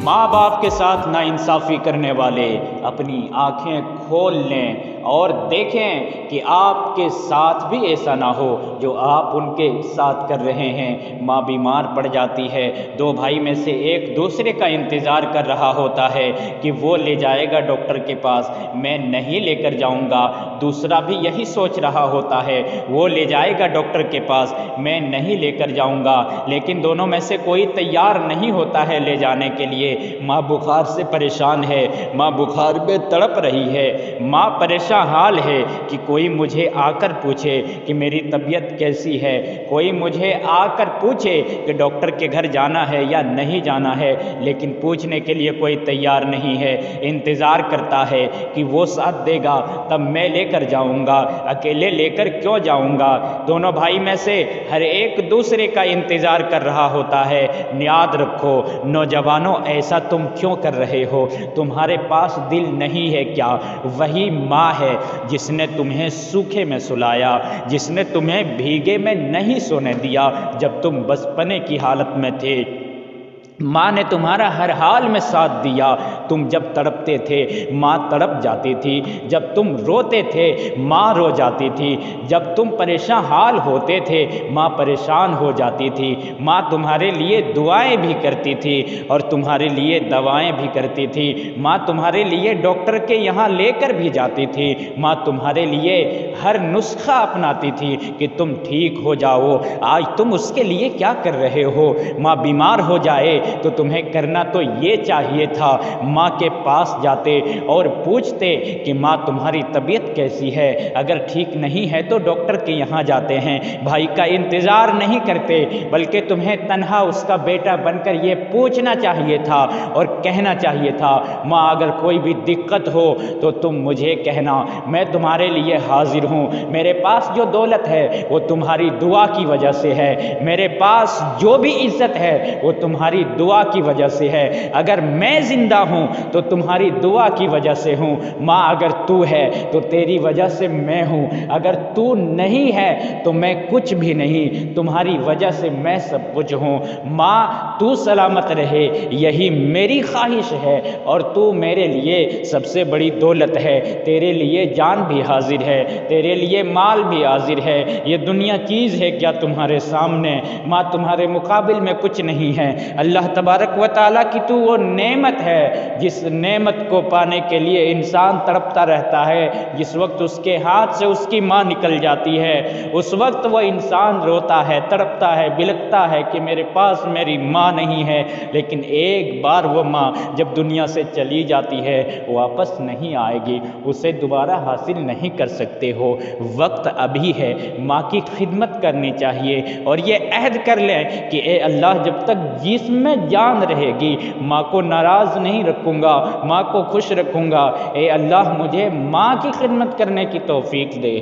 ماں باپ کے ساتھ ناانصافی کرنے والے اپنی آنکھیں کھول لیں اور دیکھیں کہ آپ کے ساتھ بھی ایسا نہ ہو جو آپ ان کے ساتھ کر رہے ہیں۔ ماں بیمار پڑ جاتی ہے، دو بھائی میں سے ایک دوسرے کا انتظار کر رہا ہوتا ہے کہ وہ لے جائے گا ڈاکٹر کے پاس، میں نہیں لے کر جاؤں گا۔ دوسرا بھی یہی سوچ رہا ہوتا ہے، وہ لے جائے گا ڈاکٹر کے پاس، میں نہیں لے کر جاؤں گا۔ لیکن دونوں میں سے کوئی تیار نہیں ہوتا ہے لے جانے کے لیے۔ ماں بخار سے پریشان ہے، ماں بخار میں تڑپ رہی ہے، ماں پریشان حال ہے کہ کوئی مجھے آ کر پوچھے کہ میری طبیعت کیسی ہے، کوئی مجھے آ کر پوچھے کہ ڈاکٹر کے گھر جانا ہے یا نہیں جانا ہے، لیکن پوچھنے کے لیے کوئی تیار نہیں ہے۔ انتظار کرتا ہے کہ وہ ساتھ دے گا تب میں لے کر جاؤں گا، اکیلے لے کر کیوں جاؤں گا۔ دونوں بھائی میں سے ہر ایک دوسرے کا انتظار کر رہا ہوتا ہے۔ یاد رکھو نوجوانوں، ایسا تم کیوں کر رہے ہو؟ تمہارے پاس دل نہیں ہے کیا؟ وہی ماں ہے جس نے تمہیں سوکھے میں سلایا، جس نے تمہیں بھیگے میں نہیں سونے دیا جب تم بچپنے کی حالت میں تھے۔ ماں نے تمہارا ہر حال میں ساتھ دیا۔ تم جب تڑپتے تھے ماں تڑپ جاتی تھی، جب تم روتے تھے ماں رو جاتی تھی، جب تم پریشان حال ہوتے تھے ماں پریشان ہو جاتی تھی۔ ماں تمہارے لیے دعائیں بھی کرتی تھی اور تمہارے لیے دوائیں بھی کرتی تھی۔ ماں تمہارے لیے ڈاکٹر کے یہاں لے کر بھی جاتی تھی۔ ماں تمہارے لیے ہر نسخہ اپناتی تھی کہ تم ٹھیک ہو جاؤ۔ آج تم اس کے لیے کیا کر رہے ہو؟ ماں بیمار ہو جائے تو تمہیں کرنا تو یہ چاہیے تھا، ماں کے پاس جاتے اور پوچھتے کہ ماں تمہاری طبیعت کیسی ہے، اگر ٹھیک نہیں ہے تو ڈاکٹر کے یہاں جاتے ہیں۔ بھائی کا انتظار نہیں کرتے بلکہ تمہیں تنہا اس کا بیٹا بن کر یہ پوچھنا چاہیے تھا اور کہنا چاہیے تھا، ماں اگر کوئی بھی دقت ہو تو تم مجھے کہنا، میں تمہارے لیے حاضر ہوں۔ میرے پاس جو دولت ہے وہ تمہاری دعا کی وجہ سے ہے، میرے پاس جو بھی عزت ہے وہ تمہاری دعا کی وجہ سے ہے۔ اگر میں زندہ ہوں تو تمہاری دعا کی وجہ سے ہوں۔ ماں اگر تو ہے تو تیری وجہ سے میں ہوں، اگر تو نہیں ہے تو میں کچھ بھی نہیں، تمہاری وجہ سے میں سب کچھ ہوں۔ ماں تو سلامت رہے یہی میری خواہش ہے، اور تو میرے لیے سب سے بڑی دولت ہے۔ تیرے لیے جان بھی حاضر ہے، تیرے لیے مال بھی حاضر ہے۔ یہ دنیا چیز ہے کیا تمہارے سامنے؟ ماں تمہارے مقابل میں کچھ نہیں ہے۔ اللہ تبارک و تعالیٰ کی تو وہ نعمت ہے جس نعمت کو پانے کے لیے انسان تڑپتا رہتا ہے۔ جس وقت اس کے ہاتھ سے اس کی ماں نکل جاتی ہے اس وقت وہ انسان روتا ہے، تڑپتا ہے، بلکتا ہے کہ میرے پاس میری ماں نہیں ہے۔ لیکن ایک بار وہ ماں جب دنیا سے چلی جاتی ہے واپس نہیں آئے گی، اسے دوبارہ حاصل نہیں کر سکتے ہو۔ وقت ابھی ہے، ماں کی خدمت کرنی چاہیے اور یہ عہد کر لیں کہ اے اللہ جب تک جسم میں جان رہے گی ماں کو ناراض نہیں رکھوں گا، ماں کو خوش رکھوں گا۔ اے اللہ مجھے ماں کی خدمت کرنے کی توفیق دے۔